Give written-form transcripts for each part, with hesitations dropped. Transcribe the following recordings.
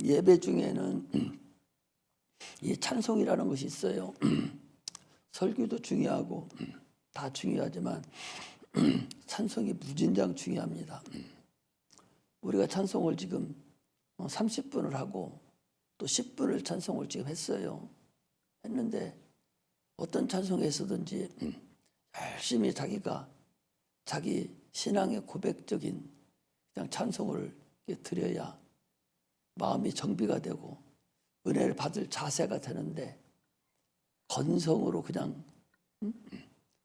예배 중에는 이 찬송이라는 것이 있어요. 설교도 중요하고 다 중요하지만 찬송이 무진장 중요합니다. 우리가 찬송을 지금 30분을 하고 또 10분을 찬송을 지금 했어요. 했는데 어떤 찬송에서든지 열심히 자기가 자기 신앙의 고백적인 그냥 찬송을 드려야 마음이 정비가 되고 은혜를 받을 자세가 되는데 건성으로 그냥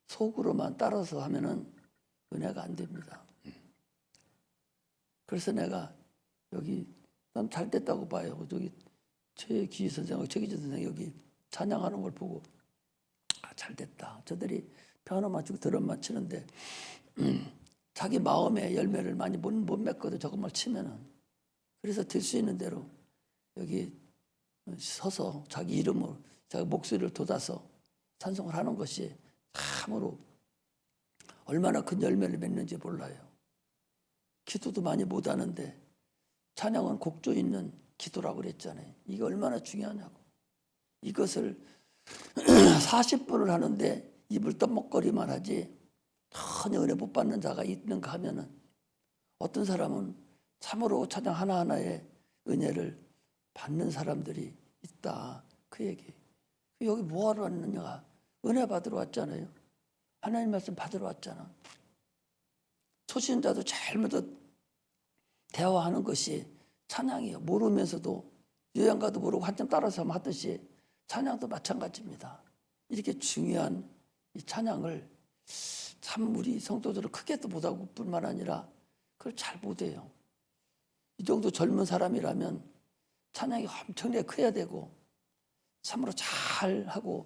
속으로만 따라서 하면은 은혜가 안 됩니다. 그래서 내가 여기 난 잘 됐다고 봐요. 저기 최기 선생하고 최기재 선생 여기 찬양하는 걸 보고 잘 됐다. 저들이 피아노 맞추고 드럼 치는데 자기 마음의 열매를 많이 못 맺거든. 저것만 치면은. 그래서 될 수 있는 대로 여기 서서 자기 이름으로 자기 목소리를 돋아서 찬송을 하는 것이 참으로 얼마나 큰 열매를 맺는지 몰라요. 기도도 많이 못하는데 찬양은 곡조 있는 기도라고 그랬잖아요. 이게 얼마나 중요하냐고. 이것을 40분을 하는데 입을 떠먹거리만 하지 전혀 은혜 못 받는 자가 있는가 하면은 어떤 사람은 참으로 찬양 하나하나에 은혜를 받는 사람들이 있다. 그 얘기. 여기 뭐하러 왔느냐. 은혜 받으러 왔잖아요. 하나님 말씀 받으러 왔잖아. 초신자도 잘못 대화하는 것이 찬양이에요. 모르면서도 요양가도 모르고 한참 따라서 하듯이 찬양도 마찬가지입니다. 이렇게 중요한 이 찬양을 참 우리 성도들은 크게도 못하고 뿐만 아니라 그걸 잘 못해요. 이 정도 젊은 사람이라면 찬양이 엄청나게 커야 되고 참으로 잘하고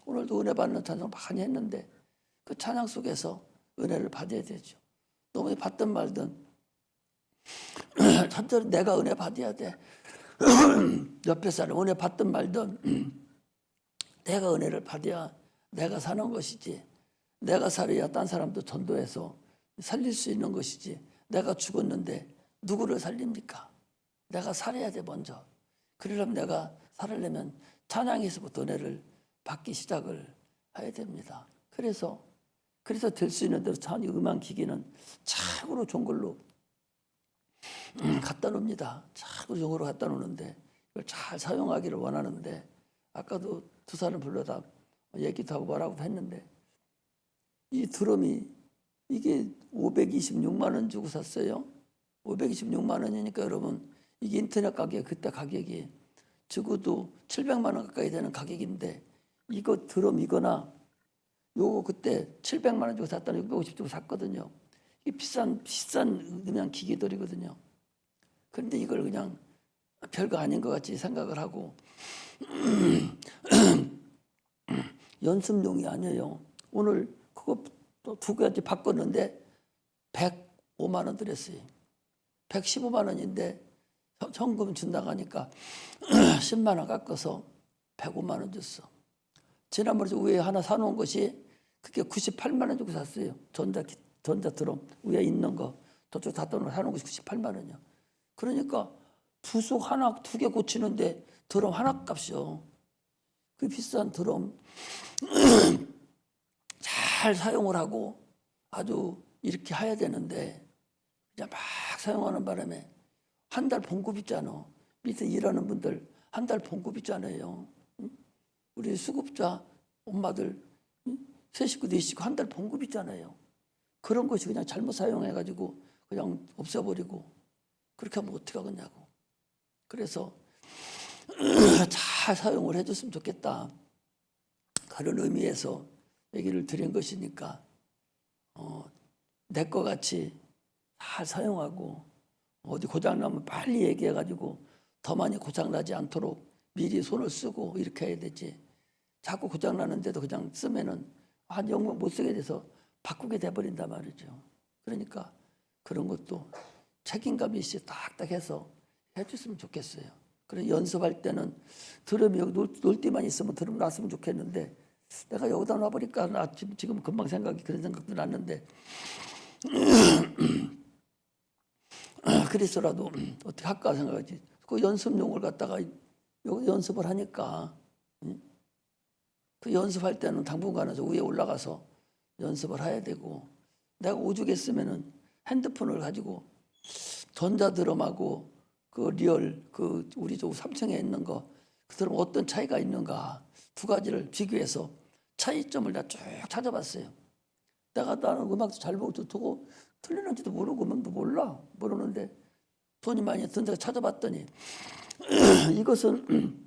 오늘도 은혜 받는 찬양 많이 했는데 그 찬양 속에서 은혜를 받아야 되죠. 너무 받든 말든 첫째로 내가 은혜 받아야 돼. 옆에 사람 은혜 받든 말든 내가 은혜를 받아야 내가 사는 것이지. 내가 살아야 딴 사람도 전도해서 살릴 수 있는 것이지. 내가 죽었는데 누구를 살립니까? 내가 살아야 돼 먼저. 그러려면 내가 살으려면 찬양에서부터 은혜를 받기 시작을 해야 됩니다. 그래서 될 수 있는 대로 참 음악 기기는 참으로 좋은 걸로 갖다 놉니다. 참으로 좋은 걸로 갖다 놓는데 이걸 잘 사용하기를 원하는데 아까도 두 사람 불러다 얘기도 하고 뭐라고 했는데 이 드럼이 이게 526만 원 주고 샀어요. 526만 원이니까 여러분 이게 인터넷 가격 그때 가격이 적어도 700만 원 가까이 되는 가격인데 이거 드럼 이거나 요거 그때 700만 원 주고 샀다는 650 주고 샀거든요. 이게 비싼 음향 기기들이거든요. 그런데 이걸 그냥 별거 아닌 것 같이 생각을 하고 연습용이 아니에요. 오늘 그거 또 두 가지 바꿨는데 105만 원 들였어요. 115만 원인데 현금 준다고 하니까 10만 원 깎아서 105만 원 줬어. 지난번에 위에 하나 사놓은 것이 그게 98만 원 주고 샀어요. 전자 드럼 위에 있는 거 저쪽 다 떠놓고 사놓은 것이 98만 원이요. 그러니까 부속 하나 두 개 고치는데 드럼 하나 값이요. 그 비싼 드럼 잘 사용을 하고 아주 이렇게 해야 되는데 그냥 막 사용하는 바람에 한 달 봉급 있잖아. 밑에 일하는 분들 한 달 봉급 있잖아요. 우리 수급자 엄마들 세 식구 네 식구 한 달 봉급 있잖아요. 그런 것이 그냥 잘못 사용해가지고 그냥 없애버리고 그렇게 하면 어떻게 하겠냐고. 그래서 잘 사용을 해줬으면 좋겠다. 그런 의미에서 얘기를 드린 것이니까 내 거 같이 잘 사용하고 어디 고장나면 빨리 얘기해가지고 더 많이 고장나지 않도록 미리 손을 쓰고 이렇게 해야 되지. 자꾸 고장나는데도 그냥 쓰면은 한 영문 못 쓰게 돼서 바꾸게 돼버린단 말이죠. 그러니까 그런 것도 책임감 있이 딱딱 해서 해줬으면 좋겠어요. 그래서 연습할 때는 드럼이 여기 놀 때만 있으면 드럼 놨으면 좋겠는데 내가 여기다 놔버릴까 나 지금 금방 그런 생각도 났는데 그래서라도 어떻게 할까 생각하지. 그 연습용을 갖다가 연습을 하니까 그 연습할 때는 당분간은 위에 올라가서 연습을 해야 되고 내가 오죽했으면은 핸드폰을 가지고 전자드럼하고 그 리얼 그 우리 저 3층에 있는 거 그 드럼 어떤 차이가 있는가 두 가지를 비교해서 차이점을 다 쭉 찾아봤어요. 나는 음악도 잘 보고 듣고 틀리는지도 모르고 음도 몰라 모르는데 돈이 많이 든다고 찾아봤더니 이것은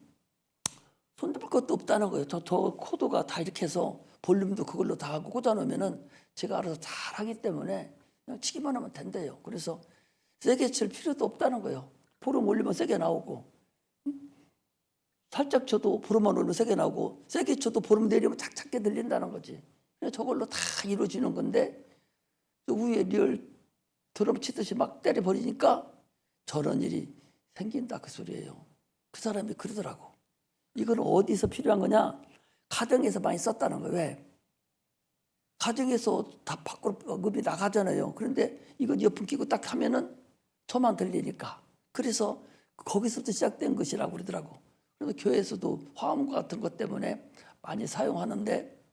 손대볼 것도 없다는 거예요. 저 코드가 다 이렇게 해서 볼륨도 그걸로 다 하고 꽂아놓으면은 제가 알아서 잘 하기 때문에 그냥 치기만 하면 된대요. 그래서 세게 칠 필요도 없다는 거예요. 볼륨 올리면 세게 나오고 살짝 쳐도 볼륨만 올리면 세게 나오고 세게 쳐도 볼륨 내리면 착착게 들린다는 거지. 그냥 저걸로 다 이루어지는 건데 위에 리얼 드럼 치듯이 막 때려버리니까 저런 일이 생긴다 그 소리예요. 그 사람이 그러더라고. 이건 어디서 필요한 거냐? 가정에서 많이 썼다는 거예요. 왜? 가정에서 다 밖으로 음이 나가잖아요. 그런데 이건 이어폰 끼고 딱 하면은 저만 들리니까. 그래서 거기서부터 시작된 것이라고 그러더라고. 그래서 교회에서도 화음과 같은 것 때문에 많이 사용하는데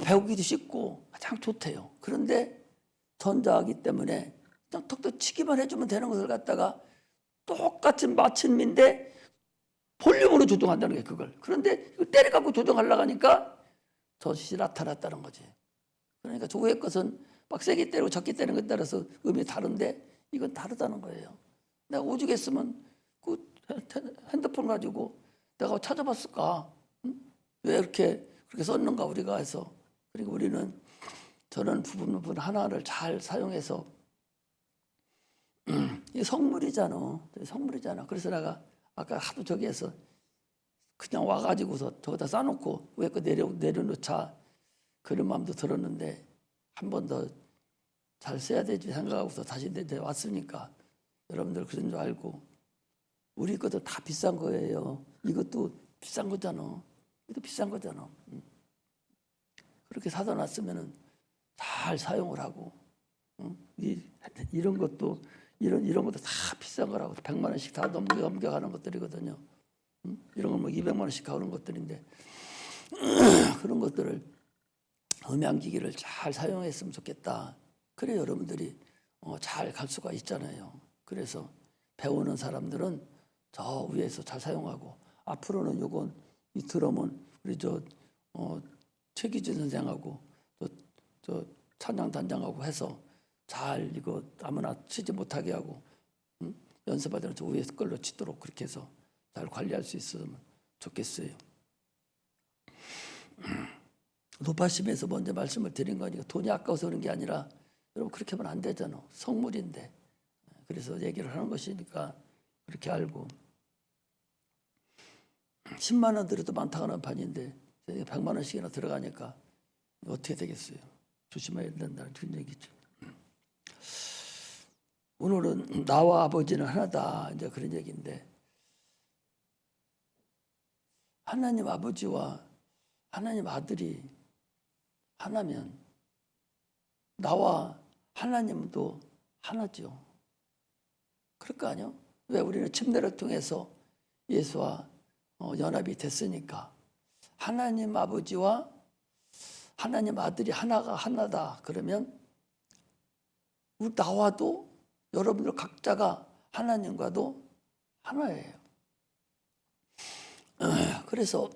배우기도 쉽고 가장 좋대요. 그런데 전자하기 때문에 그냥 톡톡 치기만 해주면 되는 것을 갖다가 똑같은 마침인데 볼륨으로 조정한다는 게 그걸. 그런데 때려갖고 조정하려고 하니까 젖이 나타났다는 거지. 그러니까 조의 것은 막 세게 때리고 적게 때리는 것에 따라서 음이 다른데 이건 다르다는 거예요. 내가 오죽했으면 그 핸드폰 가지고 내가 찾아봤을까? 응? 왜 이렇게 그렇게 썼는가 우리가 해서. 그리고 우리는 저런 부분 하나를 잘 사용해서 이 성물이잖아. 성물이잖아. 그래서 내가 아까 하도 저기에서 그냥 와가지고서 저기다 싸놓고 왜 그 내려놓자 그런 마음도 들었는데 한 번 더 잘 써야 되지 생각하고서 다시 왔으니까 여러분들 그런 줄 알고 우리 것도 다 비싼 거예요. 이것도 비싼 거잖아. 이것도 비싼 거잖아. 그렇게 사다 놨으면은 잘 사용을 하고 이런 것도 이런 것도 다 비싼 거라고 100만 원씩 다 넘겨가는 것들이거든요. 이런 건 뭐 200만 원씩 하는 것들인데 그런 것들을 음향기기를 잘 사용했으면 좋겠다. 그래 여러분들이 잘 갈 수가 있잖아요. 그래서 배우는 사람들은 저 위에서 잘 사용하고 앞으로는 요건 이 드럼은 우리 최기준 선생하고 저 찬양 단장하고 해서 잘 이거 아무나 치지 못하게 하고 연습할 때는 저 위에 걸로 치도록 그렇게 해서 잘 관리할 수 있으면 좋겠어요. 노파심에서 먼저 말씀을 드린 거니까 돈이 아까워서 그런 게 아니라 여러분 그렇게 하면 안 되잖아. 성물인데. 그래서 얘기를 하는 것이니까 그렇게 알고 10만 원 들여도 많다는 판인데 100만 원씩이나 들어가니까 어떻게 되겠어요. 조심해야 된다는 그런 얘기죠. 오늘은 나와 아버지는 하나다 이제 그런 얘기인데 하나님 아버지와 하나님 아들이 하나면 나와 하나님도 하나죠. 그럴 거 아니요? 왜 우리는 침례를 통해서 예수와 연합이 됐으니까 하나님 아버지와 하나님 아들이 하나가 하나다 그러면 우리 나와도 여러분들 각자가 하나님과도 하나예요. 그래서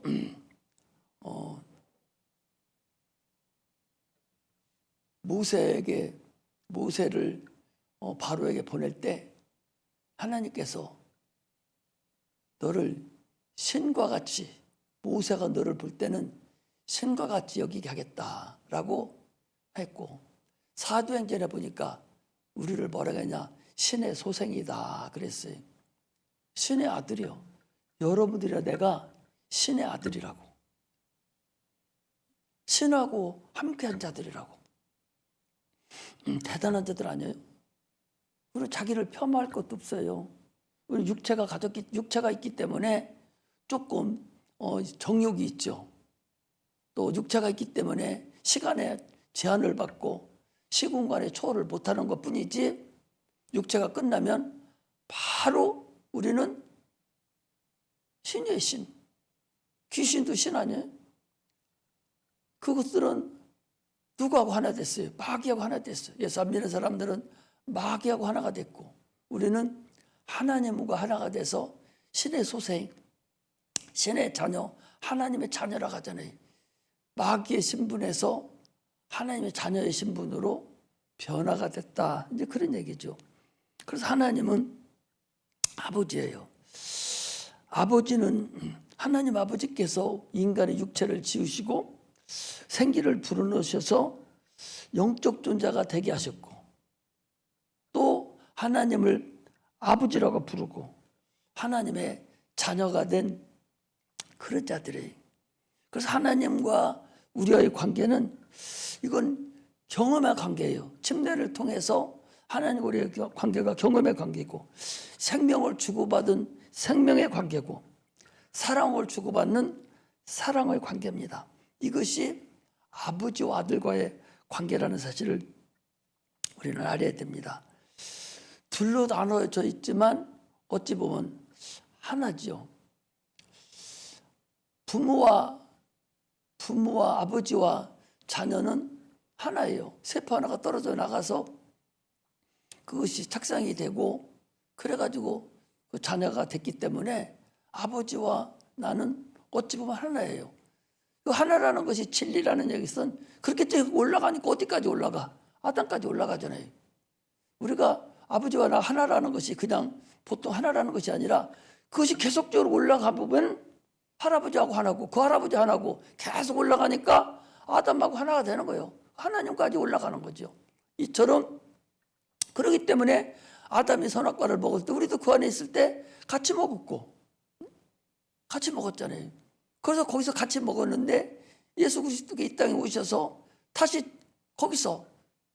모세를 바로에게 보낼 때 하나님께서 너를 신과 같이 모세가 너를 볼 때는 신과 같이 여기게 하겠다라고 했고 사도행전에 보니까 우리를 뭐라고 했냐 신의 소생이다 그랬어요. 신의 아들이요. 여러분들이라 내가 신의 아들이라고 신하고 함께한 자들이라고 대단한 자들 아니에요? 우리 자기를 폄하할 것도 없어요. 우리 육체가 있기 때문에 조금 정욕이 있죠. 또 육체가 있기 때문에 시간에 제한을 받고 시공간에 초월을 못하는 것뿐이지 육체가 끝나면 바로 우리는 신이에요, 신. 귀신도 신 아니에요? 그것들은 누구하고 하나 됐어요? 마귀하고 하나 됐어요. 예수 안 믿는 사람들은 마귀하고 하나가 됐고, 우리는 하나님과 하나가 돼서 신의 소생, 신의 자녀, 하나님의 자녀라고 하잖아요. 마귀의 신분에서 하나님의 자녀의 신분으로 변화가 됐다. 이제 그런 얘기죠. 그래서 하나님은 아버지예요. 아버지는 하나님 아버지께서 인간의 육체를 지으시고 생기를 불어넣으셔서 영적 존재가 되게 하셨고, 또 하나님을 아버지라고 부르고 하나님의 자녀가 된 그런 자들이에요. 그래서 하나님과 우리와의 관계는 이건 경험의 관계예요. 침례를 통해서 하나님과 우리의 관계가 경험의 관계고, 생명을 주고받은 생명의 관계고, 사랑을 주고받는 사랑의 관계입니다. 이것이 아버지와 아들과의 관계라는 사실을 우리는 알아야 됩니다. 둘로 나눠져 있지만 어찌 보면 하나죠. 부모와 아버지와 자녀는 하나예요. 세포 하나가 떨어져 나가서 그것이 착상이 되고, 그래가지고 그 자녀가 됐기 때문에 아버지와 나는 어찌 보면 하나예요. 그 하나라는 것이 진리라는 얘기는 그렇게 쭉 올라가니까 어디까지 올라가? 아담까지 올라가잖아요. 우리가 아버지와 나 하나라는 것이 그냥 보통 하나라는 것이 아니라 그것이 계속적으로 올라가 보면 할아버지하고 하나고 그 할아버지 하나고 계속 올라가니까 아담하고 하나가 되는 거예요. 하나님까지 올라가는 거죠. 이처럼 그렇기 때문에 아담이 선악과를 먹을 때 우리도 그 안에 있을 때 같이 먹었고 같이 먹었잖아요. 그래서 거기서 같이 먹었는데 예수 그리스도가 이 땅에 오셔서 다시 거기서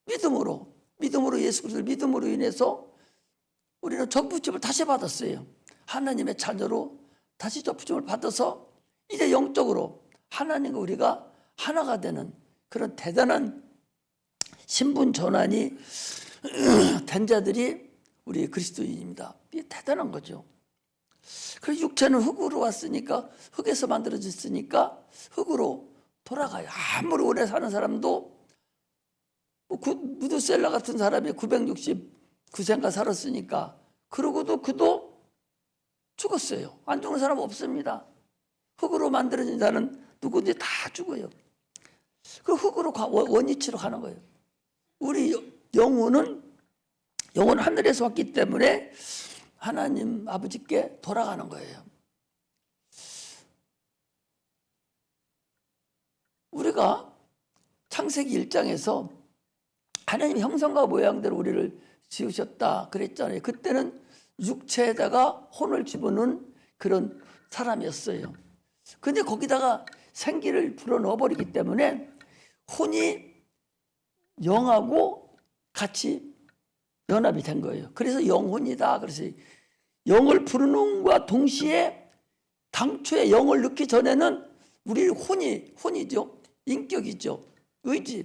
믿음으로 예수 그리스도를 믿음으로 인해서 우리는 접붙임을 다시 받았어요. 하나님의 자녀로 다시 접붙임을 받아서 이제 영적으로 하나님과 우리가 하나가 되는 그런 대단한 신분 전환이 된 자들이 우리 그리스도인입니다. 이게 대단한 거죠. 그래서 육체는 흙으로 왔으니까, 흙에서 만들어졌으니까 흙으로 돌아가요. 아무리 오래 사는 사람도 무드셀라 같은 사람이 969세인가 살았으니까, 그러고도 그도 죽었어요. 안 죽는 사람 없습니다. 흙으로 만들어진 자는 누구든지 다 죽어요. 그 흙으로 원위치로 가는 거예요. 우리 영혼은 하늘에서 왔기 때문에 하나님 아버지께 돌아가는 거예요. 우리가 창세기 1장에서 하나님 형상과 모양대로 우리를 지으셨다 그랬잖아요. 그때는 육체에다가 혼을 집어넣은 그런 사람이었어요. 근데 거기다가 생기를 불어넣어 버리기 때문에 혼이 영하고 같이 연합이 된 거예요. 그래서 영혼이다. 그래서 영을 불어넣음과 동시에 당초에 영을 넣기 전에는 우리 혼이죠. 인격이죠. 의지,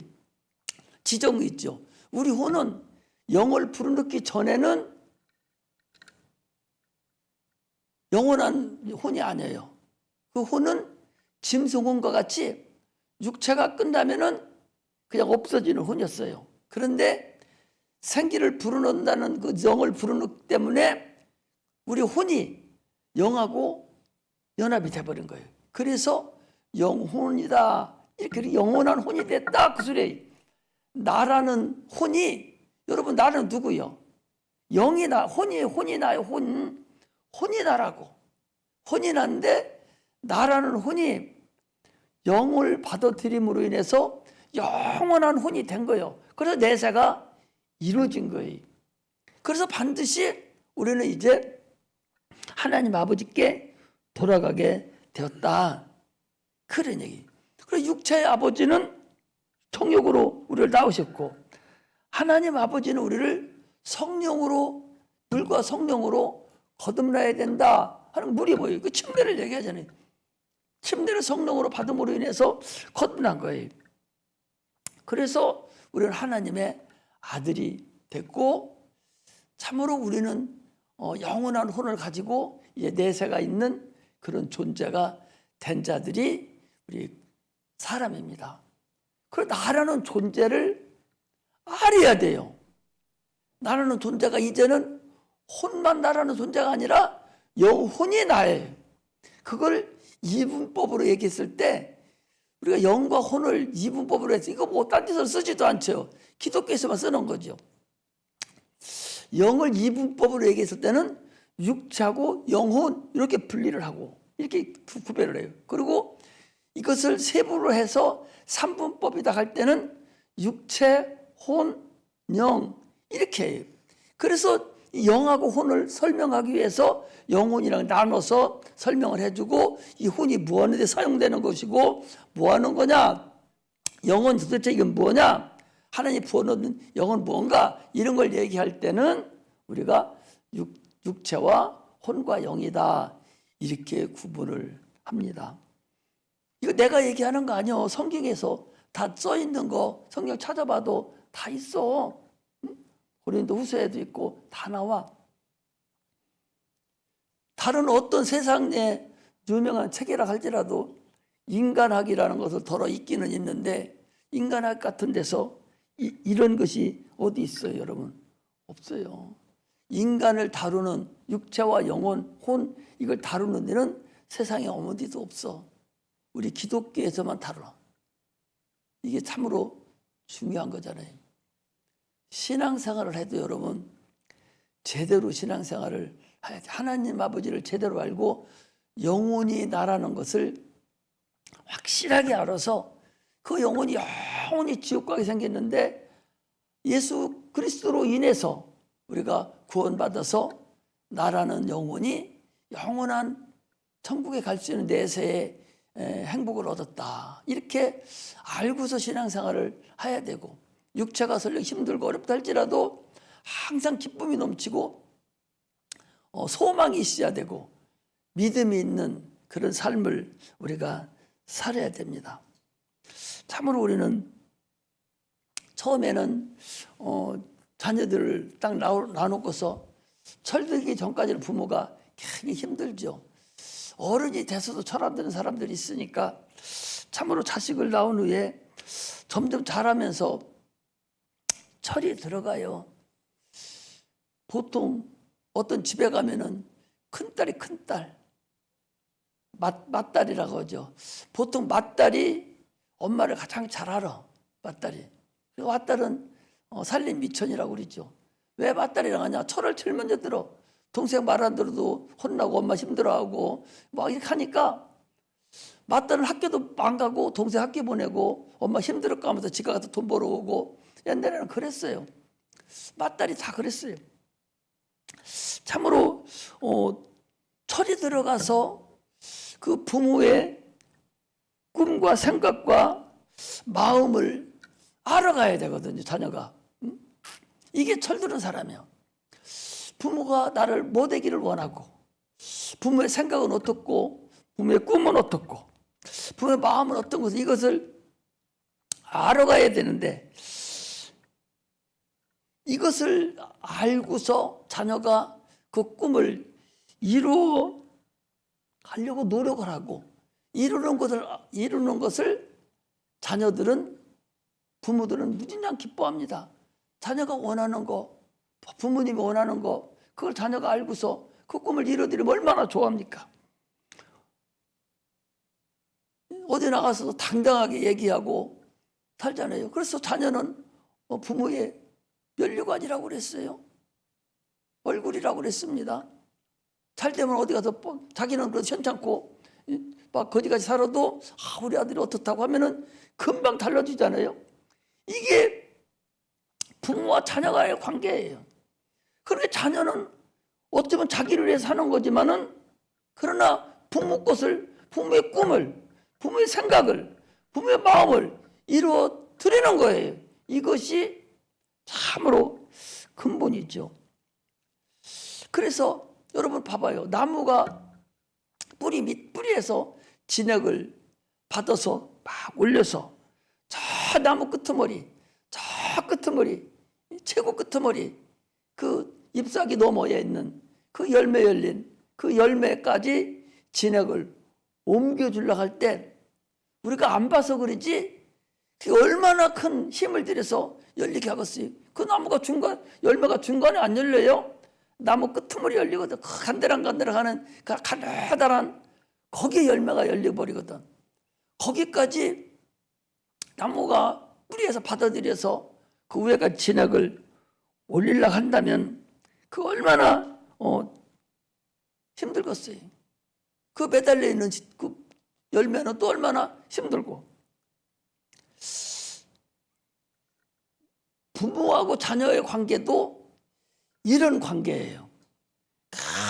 지정이죠. 우리 혼은 영을 불어넣기 전에는 영원한 혼이 아니에요. 그 혼은 짐승혼과 같이 육체가 끝나면은 그냥 없어지는 혼이었어요. 그런데 생기를 불어넣는다는 그 영을 불어넣기 때문에 우리 혼이 영하고 연합이 돼버린 거예요. 그래서 영혼이다. 이렇게 영원한 혼이 됐다. 그 소리. 나라는 혼이, 여러분 나는 누구요? 영이 나, 혼이 나요. 혼이 나라고. 혼이 난데 나라는 혼이 영을 받아들임으로 인해서 영원한 혼이 된 거예요. 그래서 내세가 이루어진 거예요. 그래서 반드시 우리는 이제 하나님 아버지께 돌아가게 되었다. 그런 얘기. 그래서 육체의 아버지는 성육으로 우리를 낳으셨고, 하나님 아버지는 우리를 성령으로, 물과 성령으로 거듭나야 된다 하는 물이 뭐예요? 그 침례를 얘기하잖아요. 침례를 성령으로 받음으로 인해서 거듭난 거예요. 그래서 우리는 하나님의 아들이 됐고, 참으로 우리는 영원한 혼을 가지고 이제 내세가 있는 그런 존재가 된 자들이 우리 사람입니다. 그리고 나라는 존재를 알아야 돼요. 나라는 존재가 이제는 혼만 나라는 존재가 아니라 영혼이 나예요. 그걸 이분법으로 얘기했을 때 우리가 영과 혼을 이분법으로 해서 이거 뭐 딴 데서 쓰지도 않죠. 기독교에서만 쓰는 거죠. 영을 이분법으로 얘기했을 때는 육체하고 영혼 이렇게 분리를 하고 이렇게 구별을 해요. 그리고 이것을 세부로 해서 삼분법이다 할 때는 육체, 혼, 영 이렇게 해요. 그래서 영하고 혼을 설명하기 위해서 영혼이랑 나눠서 설명을 해주고 이 혼이 무엇에 사용되는 것이고 뭐 하는 거냐, 영혼 도대체 이건 뭐냐, 하나님이 부어놓는 영혼 뭔가 이런 걸 얘기할 때는 우리가 육체와 혼과 영이다 이렇게 구분을 합니다. 이거 내가 얘기하는 거 아니요. 성경에서 다 써 있는 거 성경 찾아봐도 다 있어. 고린도 후서에도 있고 다 나와. 다른 어떤 세상에 유명한 책이라 할지라도 인간학이라는 것을 덜어 있기는 있는데 인간학 같은 데서 이런 것이 어디 있어요, 여러분? 없어요. 인간을 다루는 육체와 영혼, 혼 이걸 다루는 데는 세상에 어디도 없어. 우리 기독교에서만 다뤄. 이게 참으로 중요한 거잖아요. 신앙생활을 해도 여러분 제대로 신앙생활을 해야 돼. 하나님 아버지를 제대로 알고 영혼이 나라는 것을 확실하게 알아서 그 영혼이 영원히 지옥 가게 생겼는데 예수 그리스도로 인해서 우리가 구원받아서 나라는 영혼이 영원한 천국에 갈 수 있는 내세의 행복을 얻었다. 이렇게 알고서 신앙생활을 해야 되고 육체가 설령 힘들고 어렵다 할지라도 항상 기쁨이 넘치고 소망이 있어야 되고 믿음이 있는 그런 삶을 우리가 살아야 됩니다. 참으로 우리는 처음에는 자녀들을 딱 놔놓고서 철들기 전까지는 부모가 굉장히 힘들죠. 어른이 돼서도 철 안 드는 사람들이 있으니까 참으로 자식을 낳은 후에 점점 자라면서 철이 들어가요. 보통 어떤 집에 가면은 큰딸이 큰딸, 맏딸이라고 하죠. 보통 맏딸이 엄마를 가장 잘 알아. 맏딸이. 그리고 맏딸은 살림 미천이라고 그러죠. 왜 맏딸이라고 하냐? 철을 제일 먼저 들어. 동생 말 안 들어도 혼나고 엄마 힘들어하고 막 이렇게 하니까 맏딸은 학교도 안 가고 동생 학교 보내고 엄마 힘들었고 하면서 지가 가서 돈 벌어오고 옛날에는 그랬어요. 맏딸이 다 그랬어요. 참으로 철이 들어가서 그 부모의 꿈과 생각과 마음을 알아가야 되거든요. 자녀가. 이게 철드는 사람이에요. 부모가 나를 뭐 되기를 원하고 부모의 생각은 어떻고 부모의 꿈은 어떻고 부모의 마음은 어떤 것을 이것을 알아가야 되는데 이것을 알고서 자녀가 그 꿈을 이루어 가려고 노력을 하고 이루는 것을 자녀들은 부모들은 무진장 기뻐합니다. 자녀가 원하는 거, 부모님이 원하는 거, 그걸 자녀가 알고서 그 꿈을 이루어드리면 얼마나 좋아합니까? 어디 나가서도 당당하게 얘기하고 살잖아요. 그래서 자녀는 부모의 면류관이라고 그랬어요. 얼굴이라고 그랬습니다. 잘 되면 어디 가서 자기는 그래도 현찮고 막 거기까지 살아도 우리 아들이 어떻다고 하면은 금방 달라지잖아요. 이게 부모와 자녀가의 관계예요. 그렇게 자녀는 어쩌면 자기를 위해 사는 거지만은 그러나 부모 것을, 부모의 꿈을, 부모의 생각을, 부모의 마음을 이루어 드리는 거예요. 이것이 참으로 근본이죠. 그래서 여러분 봐봐요. 나무가 뿌리에서 진액을 받아서 막 올려서 저 나무 끄트머리, 최고 끄트머리 그 잎사귀 너머에 있는 그 열매 열린 그 열매까지 진액을 옮겨주려고 할 때 우리가 안 봐서 그러지 그게 얼마나 큰 힘을 들여서 열리게 하겠어요. 그 나무가 열매가 중간에 안 열려요. 나무 끄트머리 열리거든. 간드랑간드랑하는 그 가느다란 거기에 열매가 열려버리거든. 거기까지 나무가 뿌리에서 받아들여서 그 위에가 진액을 올리려고 한다면 그 얼마나 힘들겠어요. 그 매달려 있는 그 열매는 또 얼마나 힘들고. 부모하고 자녀의 관계도 이런 관계예요.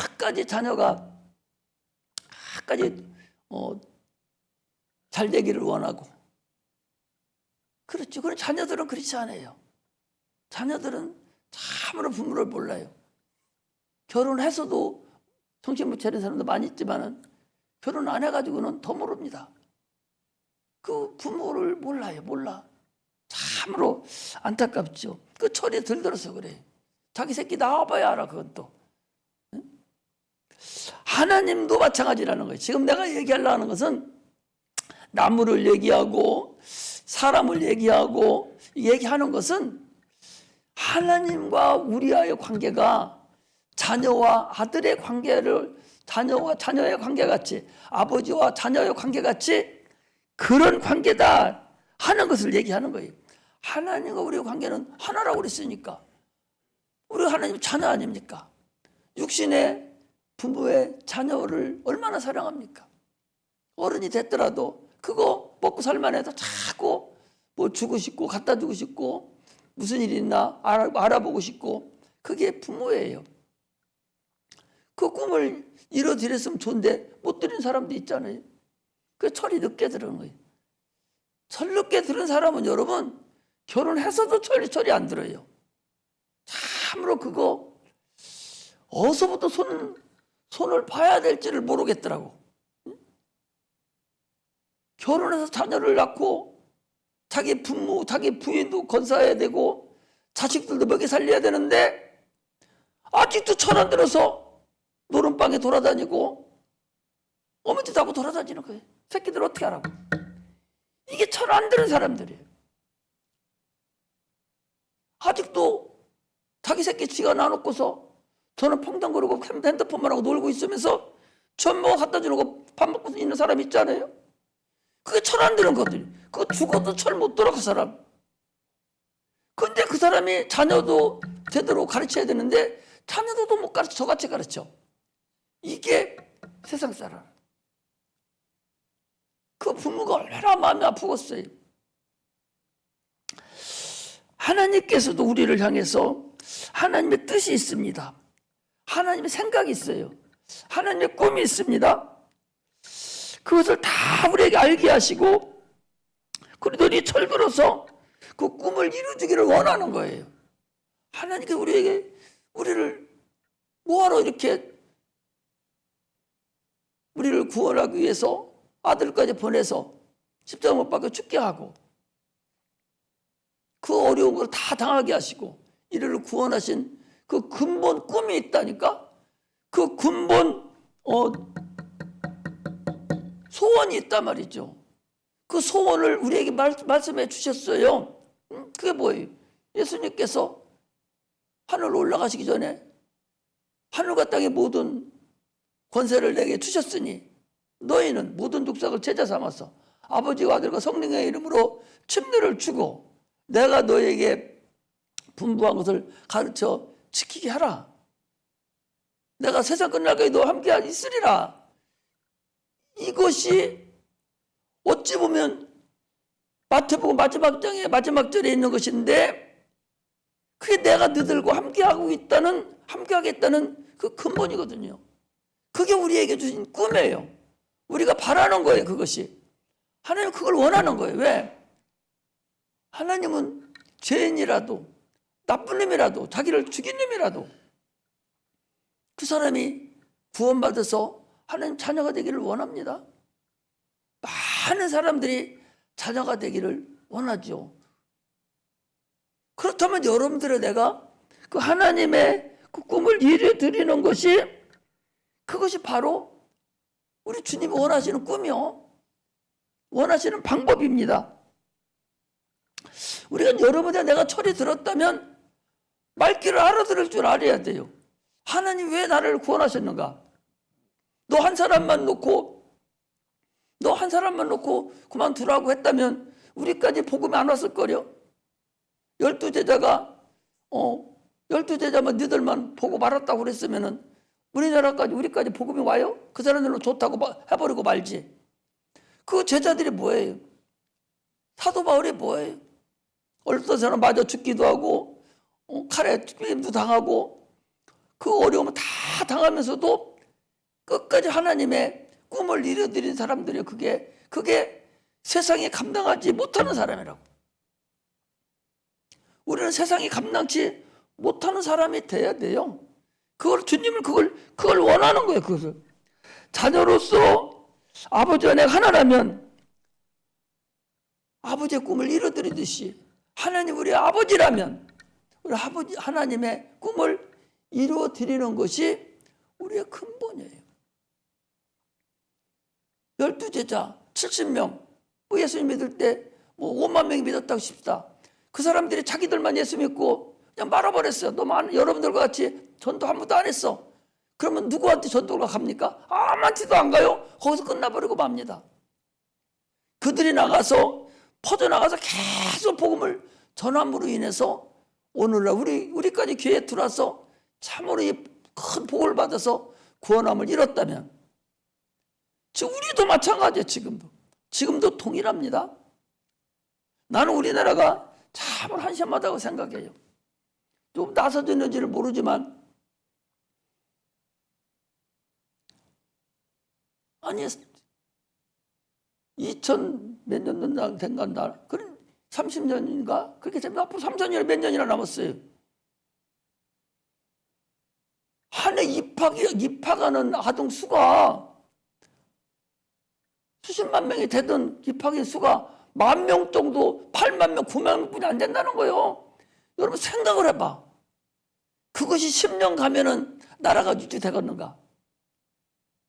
끝까지 자녀가 끝까지 잘 되기를 원하고. 그렇죠. 그런 자녀들은 그렇지 않아요. 자녀들은 참으로 부모를 몰라요. 결혼해서도 정신 못 차리는 사람도 많이 있지만은 결혼 안 해가지고는 더 모릅니다. 그 부모를 몰라. 참으로 안타깝죠. 그 철이 들들어서 그래. 자기 새끼 나와봐야 알아, 그것도. 하나님도 마찬가지라는 거예요. 지금 내가 얘기하려고 하는 것은 나무를 얘기하고 사람을 얘기하는 것은 하나님과 우리와의 관계가 자녀와 아들의 관계를 자녀와 자녀의 관계같이 아버지와 자녀의 관계같이 그런 관계다 하는 것을 얘기하는 거예요. 하나님과 우리의 관계는 하나라고 그랬으니까 우리가 하나님 자녀 아닙니까? 육신의 부모의 자녀를 얼마나 사랑합니까? 어른이 됐더라도 그거 먹고 살만해도 자꾸 뭐 주고 싶고 갖다 주고 싶고 무슨 일이 있나 알아보고 싶고 그게 부모예요. 그 꿈을 이뤄드렸으면 좋은데 못 드린 사람도 있잖아요. 그 철이 늦게 들은 거예요. 철 늦게 들은 사람은 여러분 결혼해서도 철이 안 들어요. 참으로 그거 어디서부터 손을 봐야 될지를 모르겠더라고. 결혼해서 자녀를 낳고 자기 부모, 자기 부인도 건사해야 되고 자식들도 먹여 살려야 되는데 아직도 철 안 들어서 노름방에 돌아다니고 어머니 하고 돌아다니는 거예요. 새끼들 어떻게 하라고. 이게 철 안 들은 사람들이에요. 아직도 자기 새끼 지가 놔놓고서 저는 펑덩거리고 핸드폰만 하고 놀고 있으면서 전모가 갖다 주는 거 밥 먹고 있는 사람 있잖아요. 그게 철 안 드는 것들. 그거 죽어도 철 못 들어 그 사람. 근데 그 사람이 자녀도 제대로 가르쳐야 되는데 자녀도 못 가르쳐. 저같이 가르쳐. 이게 세상 사람. 그 부모가 얼마나 마음이 아프겠어요. 하나님께서도 우리를 향해서 하나님의 뜻이 있습니다. 하나님의 생각이 있어요. 하나님의 꿈이 있습니다. 그것을 다 우리에게 알게 하시고 그리고 이 철들어서 그 꿈을 이루어주기를 원하는 거예요. 하나님께 우리를 뭐하러 이렇게 우리를 구원하기 위해서 아들까지 보내서 십자가 못 박혀 죽게 하고 그 어려운 걸 다 당하게 하시고 이를 구원하신 그 근본 꿈이 있다니까. 그 근본 소원이 있단 말이죠. 그 소원을 우리에게 말씀해 주셨어요. 그게 뭐예요? 예수님께서 하늘로 올라가시기 전에 하늘과 땅의 모든 권세를 내게 주셨으니 너희는 모든 족속을 제자 삼아서 아버지와 아들과 성령의 이름으로 침례를 주고 내가 너에게 분부한 것을 가르쳐 지키게 하라. 내가 세상 끝날까지 너와 함께 있으리라. 이것이 어찌 보면 마태복음 마지막 장의 마지막 절에 있는 것인데 그게 내가 너희들과 함께하겠다는 그 근본이거든요. 그게 우리에게 주신 꿈이에요. 우리가 바라는 거예요. 그것이. 하나님은 그걸 원하는 거예요. 왜? 하나님은 죄인이라도 나쁜 놈이라도 자기를 죽인 놈이라도 그 사람이 구원받아서 하나님 자녀가 되기를 원합니다. 많은 사람들이 자녀가 되기를 원하죠. 그렇다면 여러분들의 내가 그 하나님의 그 꿈을 이루어드리는 것이, 그것이 바로 우리 주님이 원하시는 꿈이요, 원하시는 방법입니다. 우리가 여러분의 내가 철이 들었다면 말귀를 알아들을 줄 알아야 돼요. 하나님 왜 나를 구원하셨는가? 너 한 사람만 놓고 그만두라고 했다면 우리까지 복음이 안 왔을 거려. 12제자가 12제자만 너희들만 보고 말았다고 그랬으면은 우리까지 복음이 와요? 그 사람들로 좋다고 해버리고 말지. 그 제자들이 뭐예요? 사도 바울이 뭐예요? 어떤 사람 맞아 죽기도 하고 칼에 찔림도 당하고 그 어려움을 다 당하면서도 끝까지 하나님의 꿈을 이루어드린 사람들이 그게 세상에 감당하지 못하는 사람이라고. 우리는 세상이 감당치 못하는 사람이 돼야 돼요. 주님은 그걸 원하는 거예요. 그것을. 자녀로서 아버지와 내가 하나라면 아버지의 꿈을 이루어드리듯이 하나님 우리 아버지라면 우리 아버지 하나님의 꿈을 이루어드리는 것이 우리의 근본이에요. 12제자 70명 예수님 믿을 때 5만 명이 믿었다고 싶다. 그 사람들이 자기들만 예수 믿고 그냥 말아버렸어요. 여러분들과 같이 전도 한 번도 안 했어. 그러면 누구한테 전도가 갑니까? 아무한테도 안 가요. 거기서 끝나버리고 맙니다. 그들이 퍼져나가서 계속 복음을 전함으로 인해서 오늘날 우리까지 교회에 들어와서 참으로 큰 복을 받아서 구원함을 이뤘다면, 지금 우리도 마찬가지예요. 지금도 동일합니다. 나는 우리나라가 참 한심하다고 생각해요. 좀 나서졌는지를 모르지만, 아니 2000 몇 년 된간다. 그런 30년인가 그렇게 되면 앞으로 30년이 몇 년이나 남았어요. 한 해 입학하는 아동 수가 수십만 명이 되던 입학인 수가 10,000명 정도, 80,000명, 90,000명 뿐이 안 된다는 거예요. 여러분 생각을 해봐. 그것이 10년 가면은 나라가 유지되겠는가?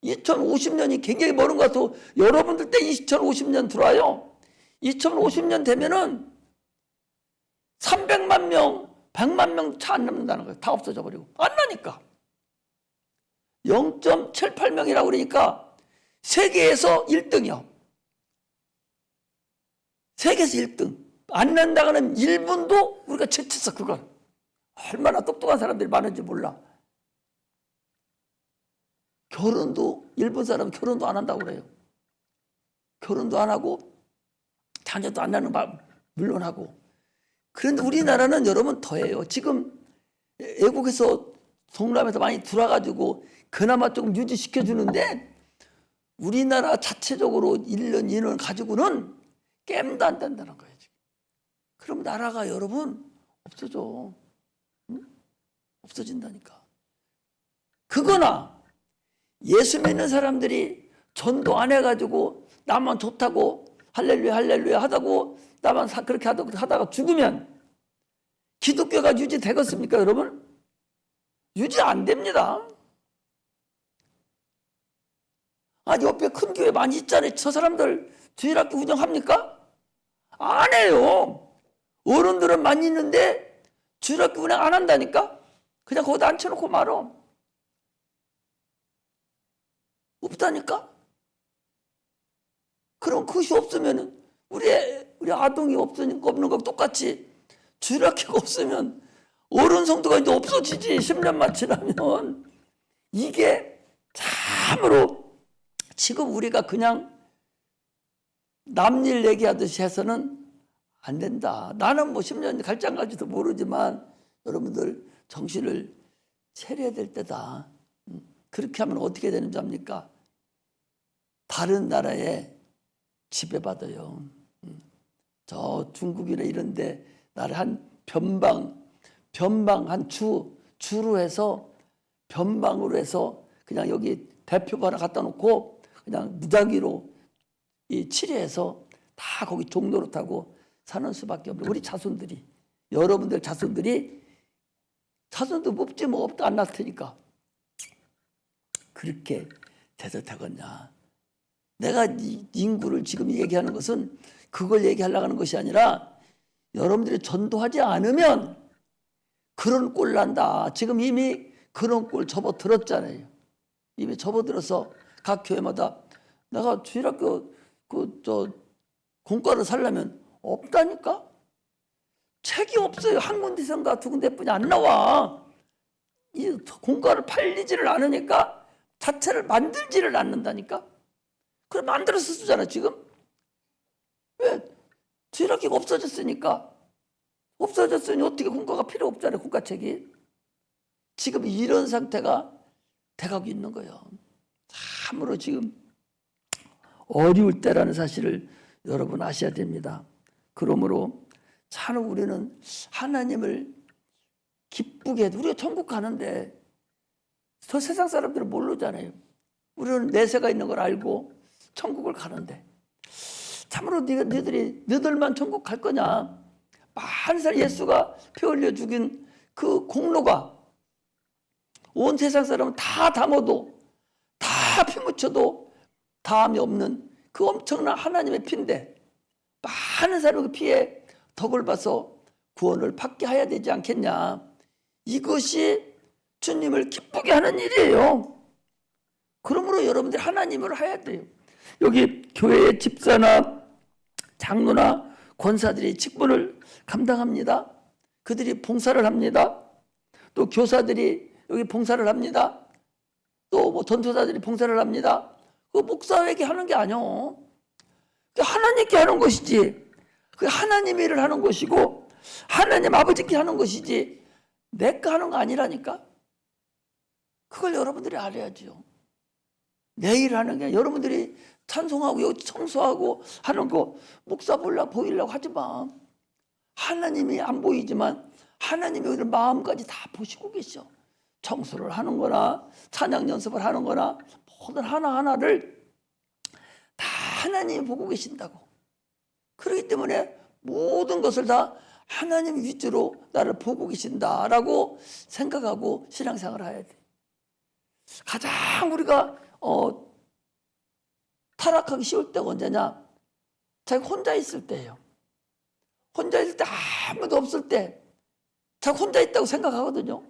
2050년이 굉장히 먼 것 같아도 여러분들 때 2050년 들어와요. 2050년 되면은 300만 명, 100만 명 차 안 남는다는 거예요. 다 없어져 버리고. 안 나니까. 0.78명이라고 그러니까 세계에서 1등이요. 세계에서 1등. 안 난다고는 일본도 우리가 제쳤어, 그걸. 얼마나 똑똑한 사람들이 많은지 몰라. 일본 사람은 결혼도 안 한다고 그래요. 결혼도 안 하고 자녀도 안 낳는 말 물론 하고. 그런데 우리나라는 여러분 더해요. 지금 외국에서 동남아에서 많이 들어와가지고 그나마 조금 유지시켜 주는데 우리나라 자체적으로 1년, 2년 가지고는 게임도 안 된다는 거예요. 지금. 그럼 나라가 여러분 없어져. 응? 없어진다니까. 그거나 예수 믿는 사람들이 전도 안 해가지고 나만 좋다고 할렐루야 할렐루야 하다고 나만 그렇게 하다가 죽으면 기독교가 유지되겠습니까, 여러분? 유지 안 됩니다. 아니 옆에 큰 교회 많이 있잖아요. 저 사람들 주일학교 운영합니까? 안 해요. 어른들은 많이 있는데 주일학교 운영 안 한다니까? 그냥 거기다 앉혀놓고 말어. 없다니까? 그럼 그것이 없으면 우리 아동이 없는 거 똑같이 주일학교가 없으면 어른 성도가 이제 없어지지. 10년만 지나면. 이게 참으로 지금 우리가 그냥 남일 얘기하듯이 해서는 안 된다. 나는 10년 갈지 안 갈지도 모르지만 여러분들 정신을 차려야 될 때다. 그렇게 하면 어떻게 되는 줄 압니까? 다른 나라에 지배받아요. 저 중국이나 이런데 나를 한 변방 한 주로 해서 변방으로 해서 그냥 여기 대표가 하나 갖다 놓고 그냥 무작위로 치료해서 다 거기 종로로 타고 사는 수밖에 없는 우리 자손들이, 여러분들 자손들이 자손도 뽑지 뭐 없다 안 났을 테니까. 그렇게 돼도 되겠냐. 내가 인구를 지금 얘기하는 것은 그걸 얘기하려고 하는 것이 아니라 여러분들이 전도하지 않으면 그런 꼴 난다. 지금 이미 그런 꼴 접어들었잖아요. 이미 접어들어서 각 교회마다 내가 주일학교 공과를 살려면 없다니까? 책이 없어요. 한 군데선가 두 군데뿐이 안 나와. 이 공과를 팔리지를 않으니까 자체를 만들지를 않는다니까? 그럼 만들어서 쓰잖아 지금. 왜? 주일학교가 없어졌으니까. 없어졌으니 어떻게 공과가 필요 없잖아요. 공과책이. 지금 이런 상태가 돼가고 있는 거예요. 참으로 지금 어려울 때라는 사실을 여러분 아셔야 됩니다. 그러므로 참 우리는 하나님을 기쁘게 해도 우리가 천국 가는데 저 세상 사람들은 모르잖아요. 우리는 내세가 있는 걸 알고 천국을 가는데 참으로 너희들만 천국 갈 거냐. 많은 사람 예수가 피 흘려 죽인 그 공로가 온 세상 사람은 다 담아도 다 피 묻혀도 다함이 없는 그 엄청난 하나님의 피인데 많은 사람의 그 피에 덕을 봐서 구원을 받게 해야 되지 않겠냐. 이것이 주님을 기쁘게 하는 일이에요. 그러므로 여러분들이 하나님을 해야 돼요. 여기 교회의 집사나 장로나 권사들이 직분을 감당합니다. 그들이 봉사를 합니다. 또 교사들이 여기 봉사를 합니다. 또 뭐 전도사들이 봉사를 합니다. 그 목사에게 하는 게 아니요. 하나님께 하는 것이지. 그 하나님 일을 하는 것이고 하나님 아버지께 하는 것이지 내가 하는 거 아니라니까. 그걸 여러분들이 알아야죠. 내 일 하는 게 여러분들이 찬송하고 여기 청소하고 하는 거 목사 보이려고 하지 마. 하나님이 안 보이지만 하나님이 우리를 마음까지 다 보시고 계셔. 청소를 하는 거나 찬양 연습을 하는 거나 모든 하나하나를 다 하나님이 보고 계신다고. 그렇기 때문에 모든 것을 다 하나님 위주로 나를 보고 계신다라고 생각하고 신앙생활을 해야 돼. 가장 우리가 타락하기 쉬울 때가 언제냐? 자기 혼자 있을 때예요. 혼자 있을 때 아무도 없을 때 자기 혼자 있다고 생각하거든요.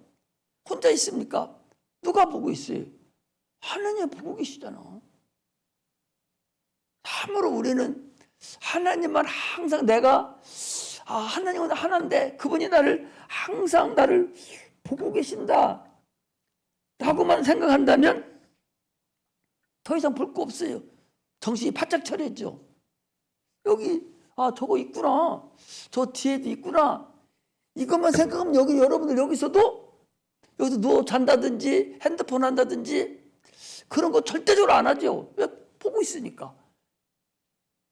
혼자 있습니까? 누가 보고 있어요? 하나님 보고 계시잖아. 참으로 우리는 하나님만 항상 내가 하나님은 하나인데 그분이 항상 나를 보고 계신다 라고만 생각한다면 더 이상 볼 거 없어요. 정신이 바짝 차려져. 여기 저거 있구나. 저 뒤에도 있구나. 이것만 생각하면 여기 여러분들 여기서 누워 잔다든지 핸드폰 한다든지 그런 거 절대적으로 안 하죠. 왜? 보고 있으니까.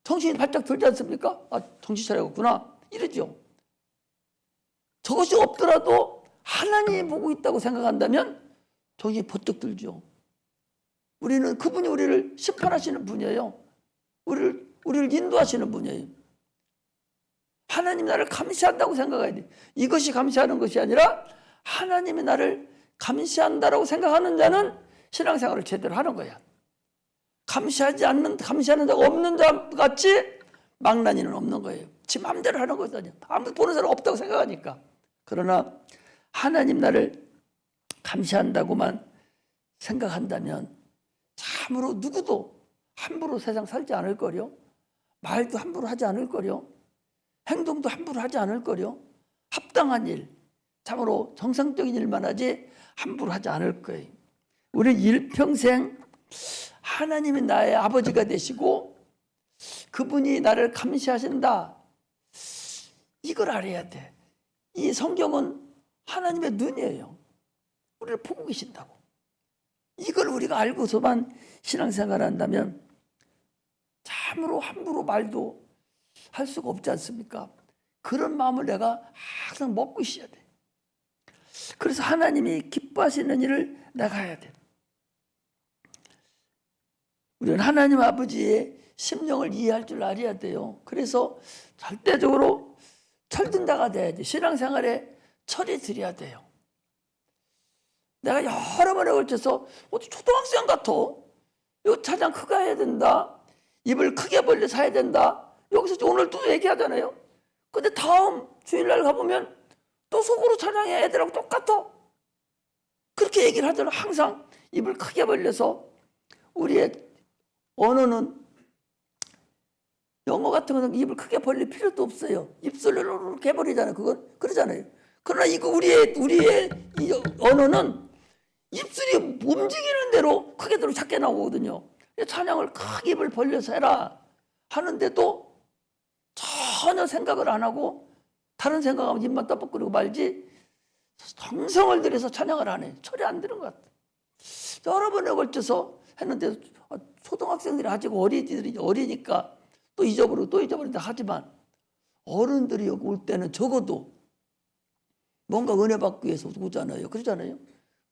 정신이 바짝 들지 않습니까? 정신 차려야겠구나. 이러죠. 저것이 없더라도 하나님이 보고 있다고 생각한다면 정신이 번쩍 들죠. 우리는 그분이 우리를 심판하시는 분이에요. 우리를 인도하시는 분이에요. 하나님 나를 감시한다고 생각해야 돼. 이것이 감시하는 것이 아니라 하나님이 나를 감시한다라고 생각하는 자는 신앙생활을 제대로 하는 거야. 감시하는 자가 없는 자 같이 망나니는 없는 거예요. 지 마음대로 하는 거잖아요. 아무도 보는 사람 없다고 생각하니까. 그러나 하나님 나를 감시한다고만 생각한다면 참으로 누구도 함부로 세상 살지 않을 거요. 말도 함부로 하지 않을 거요. 행동도 함부로 하지 않을 거요. 합당한 일, 참으로 정상적인 일만 하지 함부로 하지 않을 거예요. 우리 일평생 하나님이 나의 아버지가 되시고 그분이 나를 감시하신다. 이걸 알아야 돼. 이 성경은 하나님의 눈이에요. 우리를 보고 계신다고. 이걸 우리가 알고서만 신앙생활을 한다면 참으로 함부로 말도 할 수가 없지 않습니까? 그런 마음을 내가 항상 먹고 있어야 돼. 그래서 하나님이 기뻐하시는 일을 내가 해야 돼. 우리는 하나님 아버지의 심령을 이해할 줄 알아야 돼요. 그래서 절대적으로 철든 자가 돼야지. 신앙생활에 철이 들여야 돼요. 내가 여러 번에 걸쳐서 어디 초등학생 같아. 이거 찬양 크게 해야 된다. 입을 크게 벌려서 해야 된다. 여기서 오늘 또 얘기하잖아요. 근데 다음 주일날 가보면 또 속으로 찬양해. 애들하고 똑같아. 그렇게 얘기를 하더라. 항상 입을 크게 벌려서. 우리의 언어는 영어 같은 거는 입을 크게 벌릴 필요도 없어요. 입술로 이렇게 해버리잖아요. 그건 그러잖아요. 그러나 이거 우리의 이 언어는 입술이 움직이는 대로 크게 들어 작게 나오거든요. 찬양을 크게 입을 벌려서 해라 하는데도 전혀 생각을 안 하고 다른 생각하면 입만 떠뻑거리고 말지 정성을 들여서 찬양을 안 해. 철이 안 드는 것 같아. 여러 번에 걸쳐서 했는데 초등학생들이 아직 어리니까 또 잊어버린다 하지만 어른들이 여기 올 때는 적어도 뭔가 은혜 받기 위해서 오잖아요. 그러잖아요.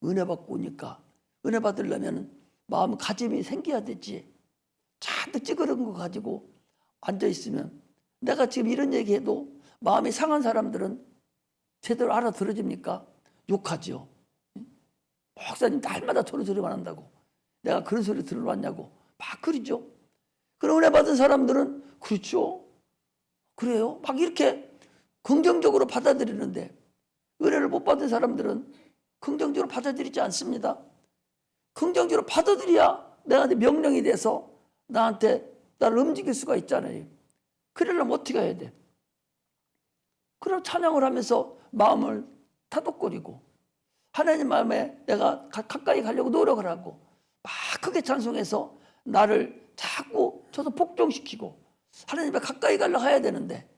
은혜 받고 오니까 은혜 받으려면 마음가짐이 생겨야 되지. 잔뜩 찌그러진 거 가지고 앉아있으면 내가 지금 이런 얘기해도 마음이 상한 사람들은 제대로 알아들어집니까? 욕하죠. 목사님 날마다 저런 소리만 한다고. 내가 그런 소리 들으러 왔냐고. 막 그러죠. 그런 은혜 받은 사람들은 그렇죠. 그래요. 막 이렇게 긍정적으로 받아들이는데 은혜를 못 받은 사람들은 긍정적으로 받아들이지 않습니다. 긍정적으로 받아들여야 내한테 명령이 돼서 나를 움직일 수가 있잖아요. 그러려면 어떻게 해야 돼? 그럼 찬양을 하면서 마음을 타독거리고 하나님 마음에 내가 가까이 가려고 노력을 하고 막 크게 찬송해서 나를 자꾸 저도 복종시키고 하나님 앞에 가까이 가려고 해야 되는데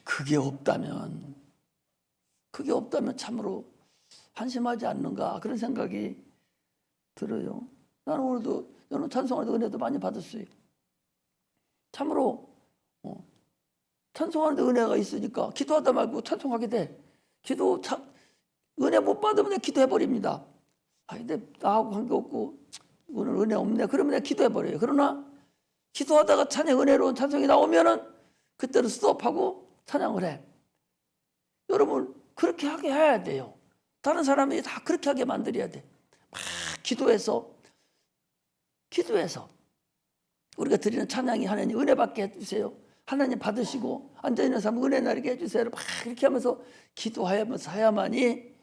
그게 없다면 참으로 한심하지 않는가 그런 생각이 들어요. 나는 오늘도 저는 찬송할 때 은혜도 많이 받았어요. 참으로 찬송하는데 은혜가 있으니까 기도하다 말고 찬송하게 돼. 은혜 못 받으면 내가 기도해버립니다. 근데 나하고 관계없고 오늘 은혜 없네. 그러면 내가 기도해버려요. 그러나 기도하다가 은혜로운 찬송이 나오면은 그때는 스톱하고 찬양을 해. 여러분 그렇게 하게 해야 돼요. 다른 사람이 다 그렇게 하게 만들어야 돼. 막 기도해서 우리가 드리는 찬양이 하나님 은혜 받게 해주세요. 하나님 받으시고 앉아있는 사람 은혜 나게 해주세요. 막 이렇게 하면서 기도하면서 해야만이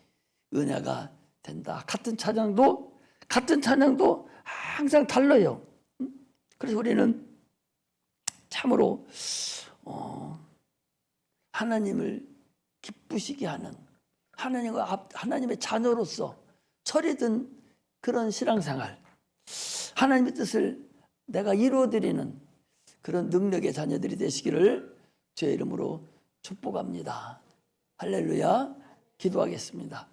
은혜가 된다. 같은 찬양도 항상 달라요. 그래서 우리는 참으로 하나님을 기쁘시게 하는 하나님의 자녀로서 철이 든 그런 신앙생활, 하나님의 뜻을 내가 이루어드리는 그런 능력의 자녀들이 되시기를 주의 이름으로 축복합니다. 할렐루야. 기도하겠습니다.